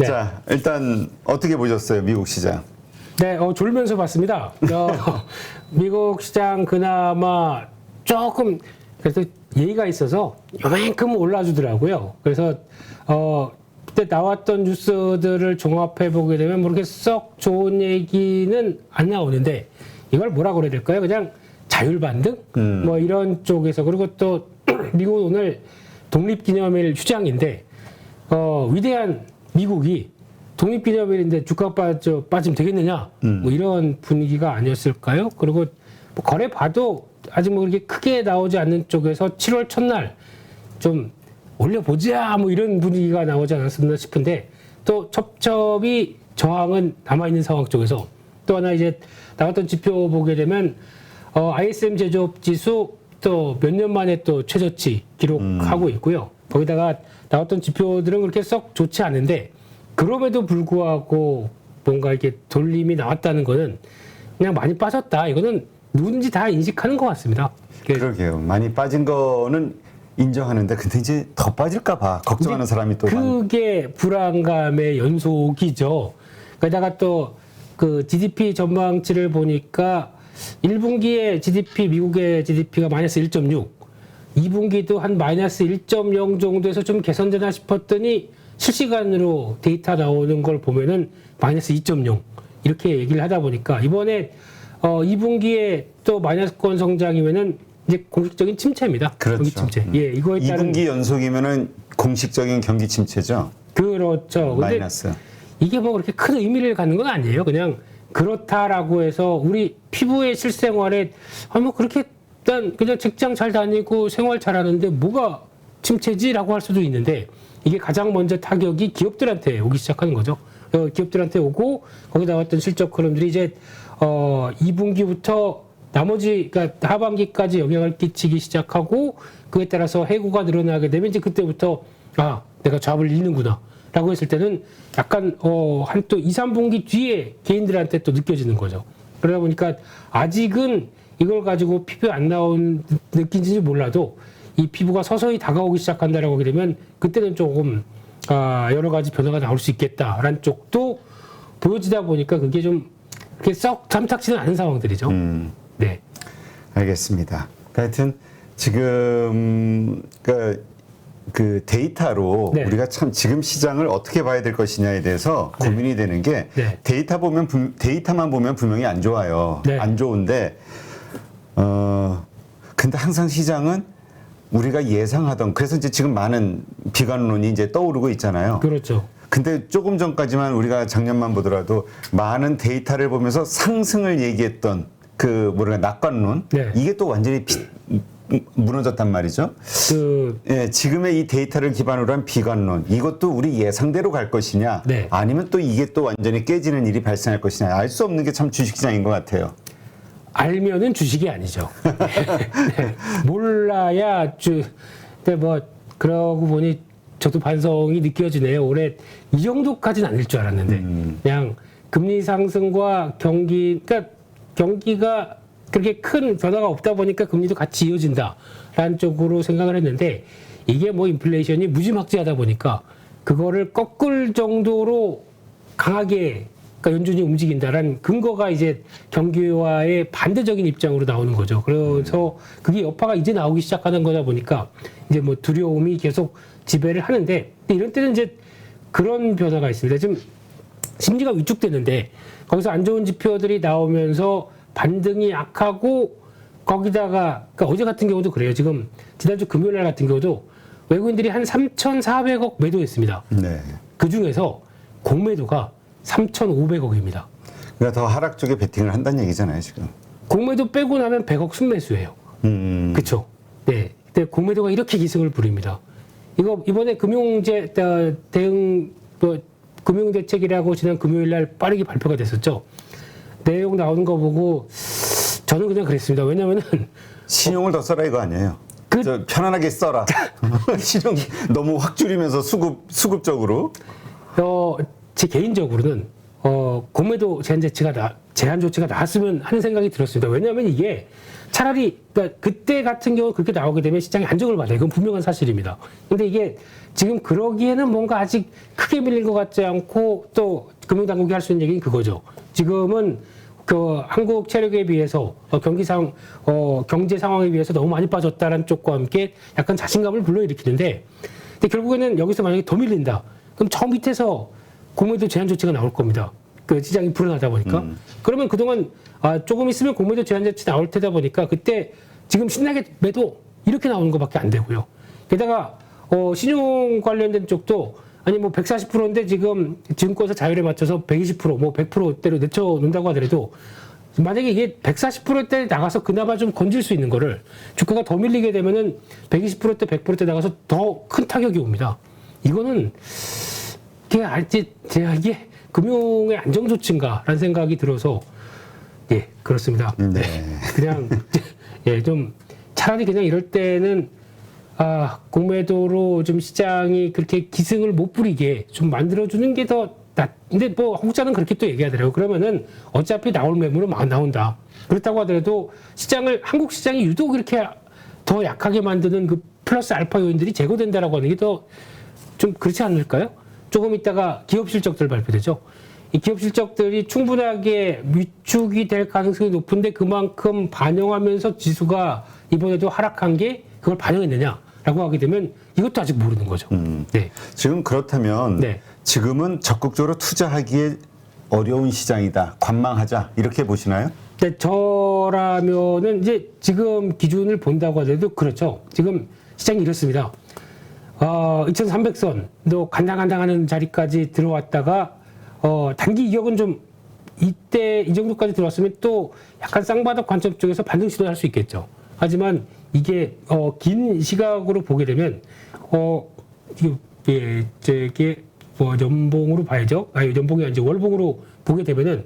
네. 자, 일단 어떻게 보셨어요, 미국 시장? 네, 졸면서 봤습니다. 미국 시장 그나마 조금 그래도 예의가 있어서 요만큼 올라주더라고요. 그래서 그때 나왔던 뉴스들을 종합해 보게 되면 뭐 그렇게 썩 좋은 얘기는 안 나오는데 이걸 뭐라 그래야 될까요? 그냥 자율 반등 뭐 이런 쪽에서 그리고 또 미국은 오늘 독립기념일 휴장인데 위대한 미국이 독립기념일인데 주가 빠지면 되겠느냐 뭐 이런 분위기가 아니었을까요? 그리고 뭐 거래 봐도 아직 뭐 그렇게 크게 나오지 않는 쪽에서 7월 첫날 좀 올려보자 뭐 이런 분위기가 나오지 않았었나 싶은데 또 첩첩이 저항은 남아있는 상황 쪽에서 또 하나 이제 나왔던 지표 보게 되면 ISM 제조업 지수 또 몇 년 만에 또 최저치 기록하고 있고요. 거기다가 나왔던 지표들은 그렇게 썩 좋지 않은데 그럼에도 불구하고 뭔가 이렇게 돌림이 나왔다는 거는 그냥 많이 빠졌다. 이거는 누군지 다 인식하는 것 같습니다. 그러게요. 많이 빠진 거는 인정하는데 근데 이제 더 빠질까 봐 걱정하는 사람이 또 그게 불안감의 연속이죠. 게다가 또 그 GDP 전망치를 보니까 1분기에 GDP 미국의 GDP가 마이너스 1.6, 2분기도 한 마이너스 1.0 정도에서 좀 개선되나 싶었더니 실시간으로 데이터 나오는 걸 보면은 마이너스 2.0 이렇게 얘기를 하다 보니까 이번에 2분기에 또 마이너스권 성장이면은 이제 공식적인 침체입니다. 그렇죠. 경기 침체. 예, 이거에 따른 2분기 연속이면은 공식적인 경기 침체죠. 그렇죠. 근데 마이너스. 이게 뭐 그렇게 큰 의미를 갖는 건 아니에요. 그냥 그렇다라고 해서 우리 피부의 실생활에 뭐 그렇게 일단 그냥 직장 잘 다니고 생활 잘하는데 뭐가 침체지라고 할 수도 있는데 이게 가장 먼저 타격이 기업들한테 오기 시작하는 거죠. 기업들한테 오고 거기 나왔던 실적 흐름들이 이제 2분기부터 나머지 그러니까 하반기까지 영향을 끼치기 시작하고 그에 따라서 해고가 늘어나게 되면 이제 그때부터 내가 잡을 잃는구나. 라고 했을 때는 약간 한 또 2, 3분기 뒤에 개인들한테 또 느껴지는 거죠. 그러다 보니까 아직은 이걸 가지고 피부에 안 나온 느낀지 몰라도 이 피부가 서서히 다가오기 시작한다라고 하게 되면 그때는 조금 여러 가지 변화가 나올 수 있겠다라는 쪽도 보여지다 보니까 그게 좀 그렇게 썩 탐탁지는 않은 상황들이죠. 네. 알겠습니다. 하여튼 지금 그 데이터로 네. 우리가 참 지금 시장을 어떻게 봐야 될 것이냐에 대해서 네. 고민이 되는 게 네. 데이터만 보면 분명히 안 좋아요. 네. 안 좋은데 근데 항상 시장은 우리가 예상하던 그래서 이제 지금 많은 비관론이 이제 떠오르고 있잖아요. 그렇죠. 근데 조금 전까지만 우리가 작년만 보더라도 많은 데이터를 보면서 상승을 얘기했던 그 낙관론 네. 이게 또 완전히 무너졌단 말이죠. 예, 지금의 이 데이터를 기반으로 한 비관론 이것도 우리 예상대로 갈 것이냐 네. 아니면 또 이게 또 완전히 깨지는 일이 발생할 것이냐 알 수 없는 게 참 주식시장인 것 같아요. 알면은 주식이 아니죠. 네. 몰라야 근데 뭐 그러고 보니 저도 반성이 느껴지네요. 올해 이 정도까지는 아닐 줄 알았는데 그냥 금리 상승과 그러니까 경기가 그렇게 큰 변화가 없다 보니까 금리도 같이 이어진다라는 쪽으로 생각을 했는데 이게 뭐 인플레이션이 무지막지하다 보니까 그거를 꺾을 정도로 강하게 그러니까 연준이 움직인다라는 근거가 이제 경기와의 반대적인 입장으로 나오는 거죠. 그래서 그게 여파가 이제 나오기 시작하는 거다 보니까 이제 뭐 두려움이 계속 지배를 하는데 이런 때는 이제 그런 변화가 있습니다. 지금 심리가 위축되는데 거기서 안 좋은 지표들이 나오면서 반등이 약하고 거기다가 그러니까 어제 같은 경우도 그래요. 지금 지난주 금요일 날 같은 경우도 외국인들이 한 3,400억 매도했습니다. 네. 그 중에서 공매도가 3,500억입니다. 그러니까 더 하락 쪽에 베팅을 한다는 얘기잖아요, 지금. 공매도 빼고 나면 100억 순매수예요. 그렇죠. 네. 근데 공매도가 이렇게 기승을 부립니다. 이거 이번에 금융대책이라고 지난 금요일 날 빠르게 발표가 됐었죠. 내용 나오는 거 보고 저는 그냥 그랬습니다. 왜냐면은 신용을 더 써라 이거 아니에요. 편안하게 써라. 신용 너무 확 줄이면서 수급적으로. 제 개인적으로는 공매도 제한 조치가 나왔으면 하는 생각이 들었습니다. 왜냐하면 이게 차라리 그러니까 그때 같은 경우 그렇게 나오게 되면 시장이 안정을 받아요. 이건 분명한 사실입니다. 근데 이게 지금 그러기에는 뭔가 아직 크게 밀린 것 같지 않고 또 금융당국이 할 수 있는 얘기는 그거죠. 지금은 그 한국 체력에 비해서 경제 상황에 비해서 너무 많이 빠졌다는 쪽과 함께 약간 자신감을 불러일으키는데, 근데 결국에는 여기서 만약에 더 밀린다. 그럼 저 밑에서 공매도 제한 조치가 나올 겁니다. 그 시장이 불안하다 보니까. 그러면 그동안 조금 있으면 공매도 제한 조치 나올 테다 보니까 그때 지금 신나게 매도 이렇게 나오는 것밖에 안 되고요. 게다가 신용 관련된 쪽도 아니 뭐 140%인데 지금 증권사 자율에 맞춰서 120% 뭐 100%대로 내쳐놓는다고 하더라도 만약에 이게 140%대 나가서 그나마 좀 건질 수 있는 거를 주가가 더 밀리게 되면은 120%대 100%대 나가서 더 큰 타격이 옵니다. 이거는 이게 금융의 안정 조치인가라는 생각이 들어서 예 그렇습니다. 네. 그냥 예 좀 차라리 그냥 이럴 때는 공매도로 좀 시장이 그렇게 기승을 못 부리게 좀 만들어주는 게 더 근데 뭐 한국자는 그렇게 또 얘기하더라고요. 그러면은 어차피 나올 매물은 막 나온다. 그렇다고 하더라도 한국 시장이 유독 이렇게 더 약하게 만드는 그 플러스 알파 요인들이 제거된다라고 하는 게 더 좀 그렇지 않을까요? 조금 있다가 기업 실적들 발표되죠. 이 기업 실적들이 충분하게 위축이 될 가능성이 높은데 그만큼 반영하면서 지수가 이번에도 하락한 게 그걸 반영했느냐라고 하게 되면 이것도 아직 모르는 거죠. 네. 지금 그렇다면 네. 지금은 적극적으로 투자하기에 어려운 시장이다. 관망하자. 이렇게 보시나요? 네, 저라면은 이제 지금 기준을 본다고 하더라도 그렇죠. 지금 시장이 이렇습니다. 2300선도 간당간당하는 자리까지 들어왔다가 단기 이격은 좀 이때 이 정도까지 들어왔으면 또 약간 쌍바닥 관점 쪽에서 반등 시도할 수 있겠죠. 하지만 이게 긴 시각으로 보게 되면 이게 뭐 연봉으로 봐야죠. 연봉이 아니지 월봉으로 보게 되면은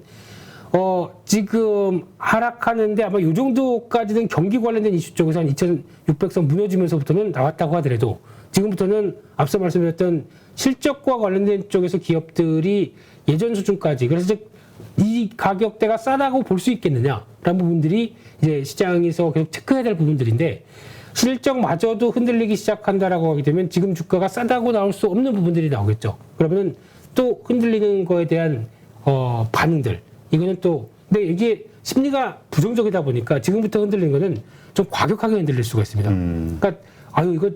지금 하락하는데 아마 이 정도까지는 경기 관련된 이슈 쪽에서 한 2600선 무너지면서부터는 나왔다고 하더라도 지금부터는 앞서 말씀드렸던 실적과 관련된 쪽에서 기업들이 예전 수준까지 그래서 즉 이 가격대가 싸다고 볼 수 있겠느냐라는 부분들이 이제 시장에서 계속 체크해야 될 부분들인데 실적마저도 흔들리기 시작한다라고 하게 되면 지금 주가가 싸다고 나올 수 없는 부분들이 나오겠죠. 그러면 또 흔들리는 거에 대한 반응들 이거는 또 근데 이게 심리가 부정적이다 보니까 지금부터 흔들리는 거는 좀 과격하게 흔들릴 수가 있습니다. 그러니까 이거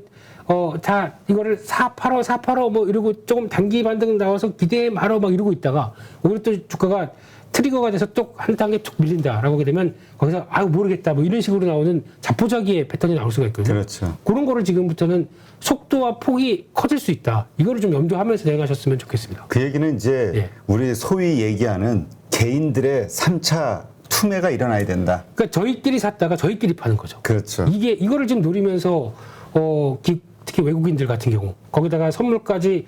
다 이거를 485 뭐 이러고 조금 단기 반등 나와서 기대해 말어 막 이러고 있다가 오히려 또 주가가 트리거가 돼서 또 한 단계 툭 밀린다라고 하게 되면 거기서 모르겠다 뭐 이런 식으로 나오는 자포자기의 패턴이 나올 수가 있거든요. 그렇죠. 그런 거를 지금부터는 속도와 폭이 커질 수 있다. 이거를 좀 염두하면서 대응하셨으면 좋겠습니다. 그 얘기는 이제 예. 우리 소위 얘기하는 개인들의 3차 투매가 일어나야 된다. 그러니까 저희끼리 샀다가 저희끼리 파는 거죠. 그렇죠. 이거를 지금 노리면서 특히 외국인들 같은 경우 거기다가 선물까지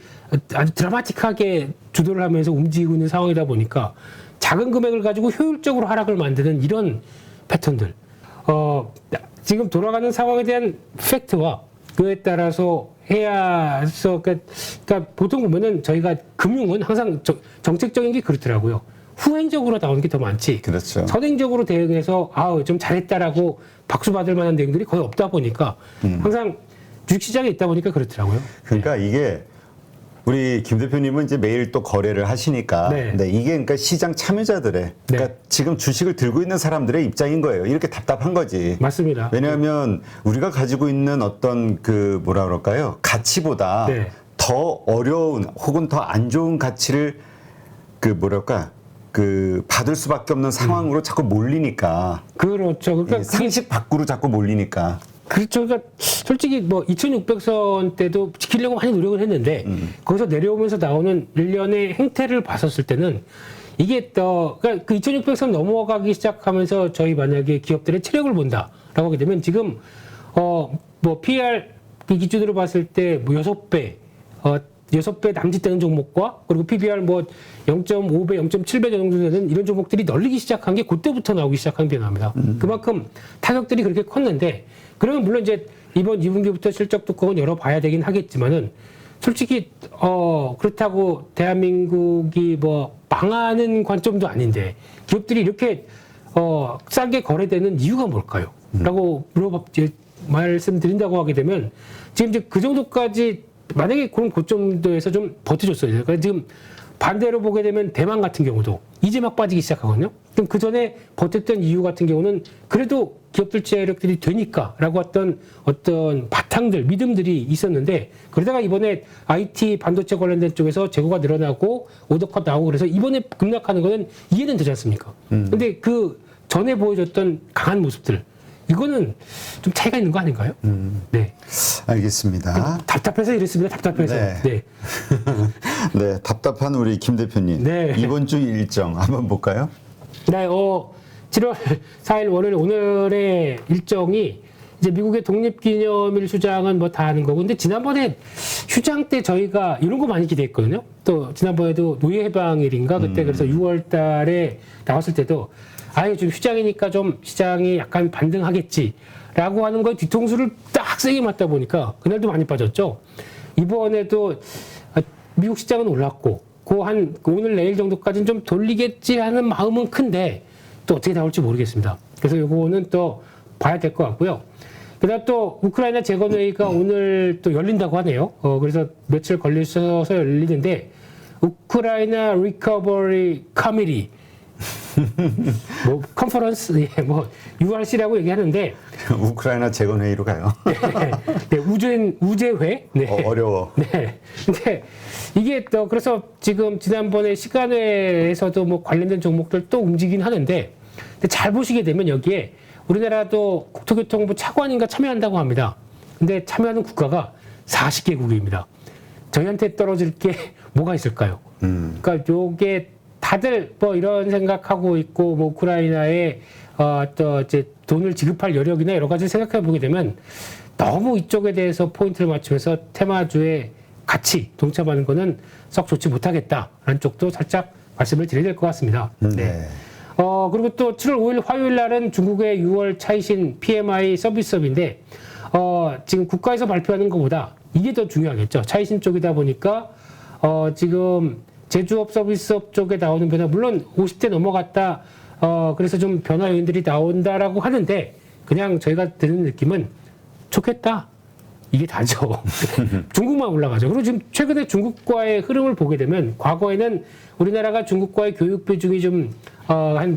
아주 드라마틱하게 주도를 하면서 움직이고 있는 상황이다 보니까 작은 금액을 가지고 효율적으로 하락을 만드는 이런 패턴들 지금 돌아가는 상황에 대한 팩트와 그에 따라서 그러니까 보통 보면은 저희가 금융은 항상 정책적인 게 그렇더라고요. 후행적으로 나오는 게 더 많지. 그렇죠. 선행적으로 대응해서 좀 잘했다라고 박수 받을 만한 내용들이 거의 없다 보니까 항상 주식시장에 있다 보니까 그렇더라고요. 그러니까 이게 우리 김 대표님은 이제 매일 또 거래를 하시니까 네. 네, 이게 그러니까 시장 참여자들의 그러니까 지금 주식을 들고 있는 사람들의 입장인 거예요. 이렇게 답답한 거지. 맞습니다. 왜냐하면 우리가 가지고 있는 어떤 그 뭐라 그럴까요? 가치보다 네. 더 어려운 혹은 더 안 좋은 가치를 받을 수밖에 없는 상황으로 자꾸 몰리니까. 그렇죠. 그러니까 상식 밖으로 자꾸 몰리니까. 그렇죠. 그러니까 솔직히 뭐 2600선 때도 지키려고 많이 노력을 했는데 거기서 내려오면서 나오는 일련의 행태를 봤었을 때는 이게 그러니까 그 2600선 넘어가기 시작하면서 저희 만약에 기업들의 체력을 본다라고 하게 되면 지금 뭐 PER 기준으로 봤을 때 뭐 6배 6배 남짓되는 종목과 그리고 PBR 뭐 0.5배, 0.7배 정도 되는 이런 종목들이 널리기 시작한 게 그때부터 나오기 시작한 변화입니다. 그만큼 타격들이 그렇게 컸는데 그러면 물론 이제 이번 2분기부터 실적 뚜껑은 열어봐야 되긴 하겠지만은 솔직히 그렇다고 대한민국이 뭐 망하는 관점도 아닌데 기업들이 이렇게 싸게 거래되는 이유가 뭘까요? 라고 말씀드린다고 하게 되면 지금 이제 그 정도까지 만약에 그런 고점도에서 좀 버텨줬어요. 그러니까 지금 반대로 보게 되면 대만 같은 경우도 이제 막 빠지기 시작하거든요. 그럼 그 전에 버텼던 이유 같은 경우는 그래도 기업들 재력들이 되니까라고 했던 어떤 바탕들, 믿음들이 있었는데 그러다가 이번에 IT 반도체 관련된 쪽에서 재고가 늘어나고 오더컷 나오고 그래서 이번에 급락하는 거는 이해는 되지 않습니까? 근데 그 전에 보여줬던 강한 모습들 이거는 좀 차이가 있는 거 아닌가요? 네. 알겠습니다. 답답해서 이랬습니다. 답답해서. 네. 네. 네, 답답한 우리 김 대표님. 네. 이번 주 일정 한번 볼까요? 네, 7월 4일 월요일 오늘의 일정이 이제 미국의 독립기념일 휴장은 뭐 다 하는 거고, 근데 지난번에 휴장 때 저희가 이런 거 많이 기대했거든요. 또 지난번에도 노예해방일인가 그때 그래서 6월 달에 나왔을 때도 아예 좀 휴장이니까 좀 시장이 약간 반등하겠지라고 하는 거에 뒤통수를 딱 세게 맞다 보니까 그날도 많이 빠졌죠. 이번에도 미국 시장은 올랐고 한 오늘 내일 정도까지는 좀 돌리겠지 하는 마음은 큰데 또 어떻게 나올지 모르겠습니다. 그래서 요거는 또 봐야 될 것 같고요. 그다음 또 우크라이나 재건회의가 오늘 또 열린다고 하네요. 그래서 며칠 걸려서 열리는데 우크라이나 리커버리 커미티 뭐 컨퍼런스 뭐 URC라고 얘기하는데 우크라이나 재건회의로 가요. 네, 우제회. 네. 어려워. 네. 근데 이게 또 그래서 지금 지난번에 시간회에서도 뭐 관련된 종목들 또 움직이긴 하는데 근데 잘 보시게 되면 여기에 우리나라도 국토교통부 차관인가 참여한다고 합니다. 근데 참여하는 국가가 40개국입니다. 저희한테 떨어질 게 뭐가 있을까요? 그러니까 요게 다들 뭐 이런 생각하고 있고 뭐 우크라이나에 또 이제 돈을 지급할 여력이나 여러 가지 생각해 보게 되면 너무 이쪽에 대해서 포인트를 맞추면서 테마주에 같이 동참하는 거는 썩 좋지 못하겠다라는 쪽도 살짝 말씀을 드려야 될 것 같습니다. 네. 그리고 또 7월 5일 화요일 날은 중국의 6월 차이신 PMI 서비스업인데 지금 국가에서 발표하는 것보다 이게 더 중요하겠죠. 차이신 쪽이다 보니까 지금 제조업 서비스업 쪽에 나오는 변화 물론 50대 넘어갔다 그래서 좀 변화 요인들이 나온다라고 하는데 그냥 저희가 드는 느낌은 좋겠다. 이게 다죠. 중국만 올라가죠. 그리고 지금 최근에 중국과의 흐름을 보게 되면 과거에는 우리나라가 중국과의 교육 비중이 좀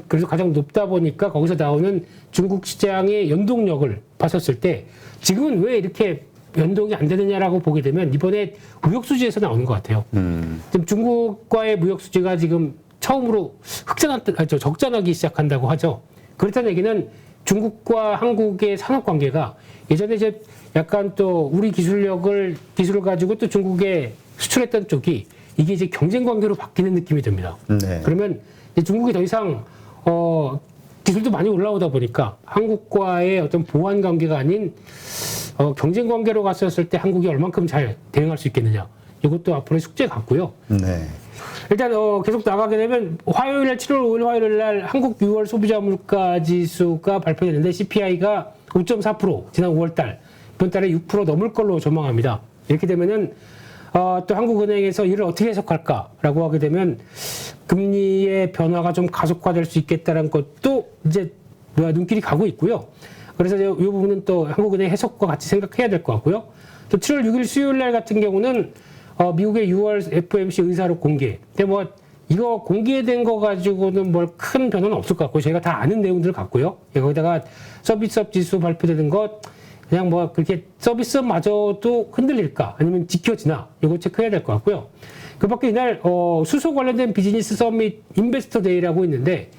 그래서 가장 높다 보니까 거기서 나오는 중국 시장의 연동력을 봤었을 때 지금은 왜 이렇게 연동이 안 되느냐라고 보게 되면 이번에 무역 수지에서 나오는 것 같아요. 지금 중국과의 무역 수지가 지금 처음으로 적자나기 시작한다고 하죠. 그렇다는 얘기는 중국과 한국의 산업 관계가 예전에 이제 약간 또 우리 기술을 가지고 또 중국에 수출했던 쪽이 이게 이제 경쟁 관계로 바뀌는 느낌이 듭니다. 네. 그러면 이제 중국이 더 이상 기술도 많이 올라오다 보니까 한국과의 어떤 보완 관계가 아닌 경쟁 관계로 갔었을 때 한국이 얼만큼 잘 대응할 수 있겠느냐. 이것도 앞으로의 숙제 같고요. 네. 일단 계속 나가게 되면 화요일 날 7월 5일 화요일 날 한국 6월 소비자 물가 지수가 발표됐는데 CPI가 5.4% 지난 5월 달 이번 달에 6% 넘을 걸로 전망합니다. 이렇게 되면은 또 한국은행에서 이를 어떻게 해석할까라고 하게 되면 금리의 변화가 좀 가속화될 수 있겠다는 것도 이제 눈길이 가고 있고요. 그래서 이 부분은 또 한국은행 해석과 같이 생각해야 될 것 같고요. 또 7월 6일 수요일 날 같은 경우는 미국의 6월 FOMC 의사록 공개. 근데 뭐 이거 공개된 거 가지고는 뭘 큰 변화는 없을 것 같고 저희가 다 아는 내용들을 갖고요. 거기다가 서비스업 지수 발표되는 것 그냥 뭐 그렇게 서비스업마저도 흔들릴까 아니면 지켜지나 이거 체크해야 될 것 같고요. 그 밖에 이날 수소 관련된 비즈니스 서밋 인베스터 데이라고 있는데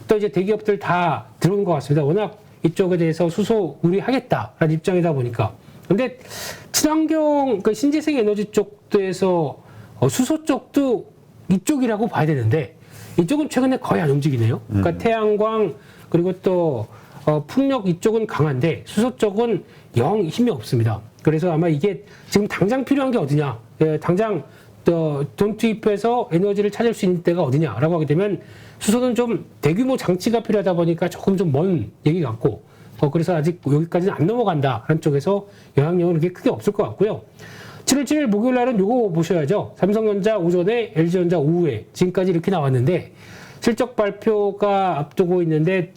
또 이제 대기업들 다 들어오는 것 같습니다. 워낙 이쪽에 대해서 수소 우리 하겠다라는 입장이다 보니까. 근데 친환경 그 신재생 에너지 쪽에서 수소 쪽도 이쪽이라고 봐야 되는데 이쪽은 최근에 거의 안 움직이네요. 그러니까 태양광 그리고 또 풍력 이쪽은 강한데 수소 쪽은 영 힘이 없습니다. 그래서 아마 이게 지금 당장 필요한 게 어디냐, 당장 돈 투입해서 에너지를 찾을 수 있는 데가 어디냐라고 하게 되면 수소는 좀 대규모 장치가 필요하다 보니까 조금 좀 먼 얘기 같고 그래서 아직 여기까지는 안 넘어간다라는 쪽에서 영향력은 그렇게 크게 없을 것 같고요. 7월 7일 목요일 날은 요거 보셔야죠. 삼성전자 오전에 LG전자 오후에 지금까지 이렇게 나왔는데 실적 발표가 앞두고 있는데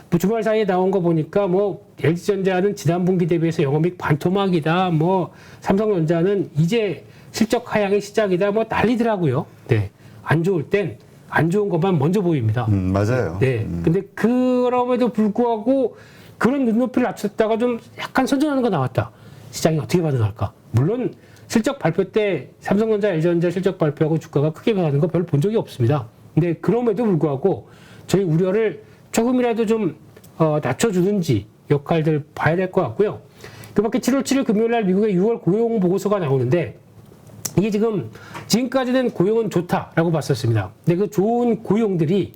뭐 주말 사이에 나온 거 보니까 뭐 LG전자는 지난 분기 대비해서 영업이익 반토막이다. 뭐 삼성전자는 이제 실적 하향의 시작이다. 뭐 난리더라고요. 네. 안 좋을 땐 안 좋은 것만 먼저 보입니다. 맞아요. 네. 근데 그럼에도 불구하고 그런 눈높이를 낮췄다가 좀 약간 선전하는 거 나왔다. 시장이 어떻게 반응할까? 물론 실적 발표 때 삼성전자, LG전자 실적 발표하고 주가가 크게 변하는 거 별로 본 적이 없습니다. 근데 그럼에도 불구하고 저희 우려를 조금이라도 좀 낮춰주는지 역할들 봐야 될 것 같고요. 그 밖에 7월 7일 금요일 날 미국의 6월 고용 보고서가 나오는데 이게 지금까지는 고용은 좋다라고 봤었습니다. 근데 그 좋은 고용들이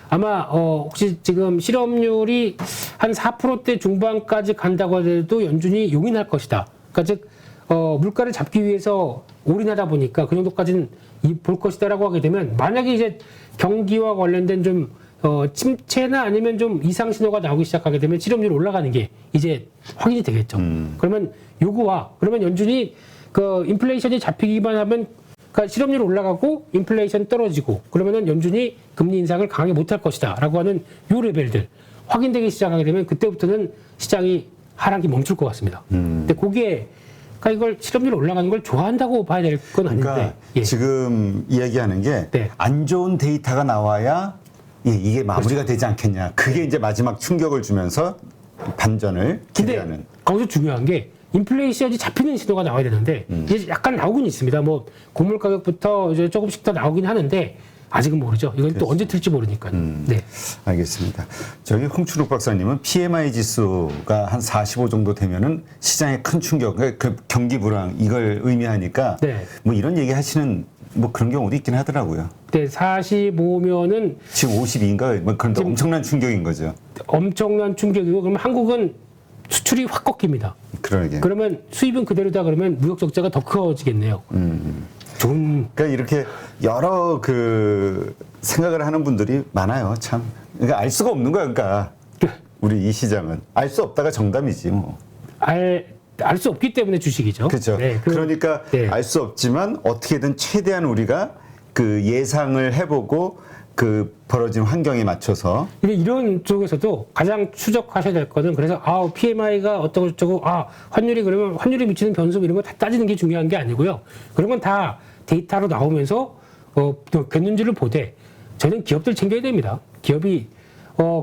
아마 혹시 지금 실업률이 한 4%대 중반까지 간다고 하더라도 연준이 용인할 것이다. 그러니까 즉 물가를 잡기 위해서 올인하다 보니까 그 정도까지는 볼 것이다라고 하게 되면 만약에 이제 경기와 관련된 좀 침체나 아니면 좀 이상 신호가 나오기 시작하게 되면 실업률이 올라가는 게 이제 확인이 되겠죠. 그러면 그러면 연준이 그 인플레이션이 잡히기만 하면 그러니까 실업률 올라가고 인플레이션 떨어지고 그러면은 연준이 금리 인상을 강하게 못할 것이다라고 하는 요 레벨들 확인되기 시작하게 되면 그때부터는 시장이 하락이 멈출 것 같습니다. 근데 그게 그러니까 이걸 실업률 올라가는 걸 좋아한다고 봐야 될 건 아닌데 그러니까 예. 지금 이야기하는 게 안 네. 좋은 데이터가 나와야 이게 마무리가 되지 않겠냐. 그게 이제 마지막 충격을 주면서 반전을 기대하는. 근데 거기서 중요한 게 인플레이션이 잡히는 신호가 나와야 되는데 이제 약간 나오긴 있습니다. 뭐 곡물 가격부터 이제 조금씩 더 나오긴 하는데 아직은 모르죠. 이건 또 언제 틀지 모르니까요. 네. 알겠습니다. 저기 홍춘욱 박사님은 PMI 지수가 한 45 정도 되면은 시장에 큰 충격, 그 경기 불황 이걸 의미하니까 네. 뭐 이런 얘기 하시는 뭐 그런 경우도 있긴 하더라고요. 네, 45면은 지금 52인가 뭐 그런데 엄청난 충격인 거죠. 엄청난 충격이고 그러면 한국은 수출이 확 꺾입니다. 그러게. 그러면 수입은 그대로다 그러면 무역 적자가 더 커지겠네요. 좀 그러니까 이렇게 여러 그 생각을 하는 분들이 많아요. 참. 그러니까 알 수가 없는 거야. 그러니까 우리 이 시장은 알 수 없다가 정답이지 뭐. 알 수 없기 때문에 주식이죠. 그렇죠. 네, 그러니까 네. 알 수 없지만 어떻게든 최대한 우리가 그 예상을 해보고 그 벌어진 환경에 맞춰서 근데 이런 쪽에서도 가장 추적하셔야 될 거는 그래서 PMI가 어쩌고 저쩌고 환율이 그러면 환율이 미치는 변수 이런 거 다 따지는 게 중요한 게 아니고요. 그런 건 다 데이터로 나오면서 됐는지를 보되 저는 기업들 챙겨야 됩니다. 기업이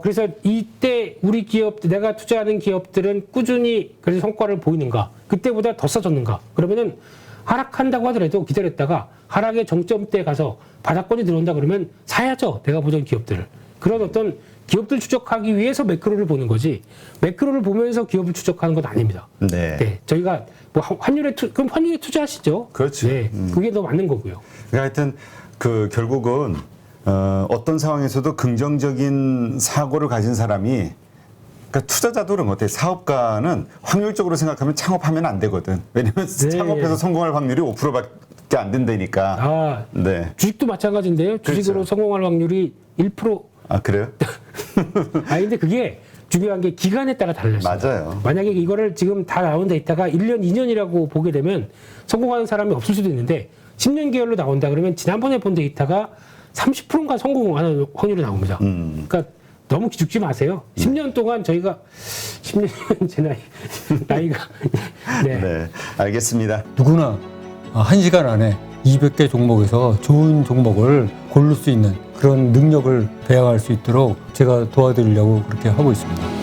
그래서 이때 우리 내가 투자하는 기업들은 꾸준히 그래서 성과를 보이는가 그때보다 더 써졌는가 그러면은 하락한다고 하더라도 기다렸다가 하락의 정점대에 가서 바닥권이 들어온다 그러면 사야죠. 내가 보던 기업들을. 그런 어떤 기업들 추적하기 위해서 매크로를 보는 거지 매크로를 보면서 기업을 추적하는 건 아닙니다. 네. 저희가 뭐 그럼 환율에 투자하시죠. 그렇죠. 네, 그게 더 맞는 거고요. 그러니까 하여튼 그 결국은 어떤 상황에서도 긍정적인 사고를 가진 사람이 그러니까 투자자도 그런 것 같아요. 사업가는 확률적으로 생각하면 창업하면 안 되거든. 왜냐면 창업해서 성공할 확률이 5%밖에 안 된다니까. 네. 주식도 마찬가지인데요. 주식으로 그렇죠. 성공할 확률이 1%. 아, 그래요? 근데 그게 중요한 게 기간에 따라 달라요. 맞아요. 만약에 이거를 지금 다 나온 데이터가 1년, 2년이라고 보게 되면 성공하는 사람이 없을 수도 있는데 10년 계열로 나온다 그러면 지난번에 본 데이터가 30%인가 성공하는 확률이 나옵니다. 그러니까 너무 기죽지 마세요. 10년 동안 저희가 10년이면 제 나이가 네. 네, 알겠습니다. 누구나 1시간 안에 200개 종목에서 좋은 종목을 고를 수 있는 그런 능력을 배양할 수 있도록 제가 도와드리려고 그렇게 하고 있습니다.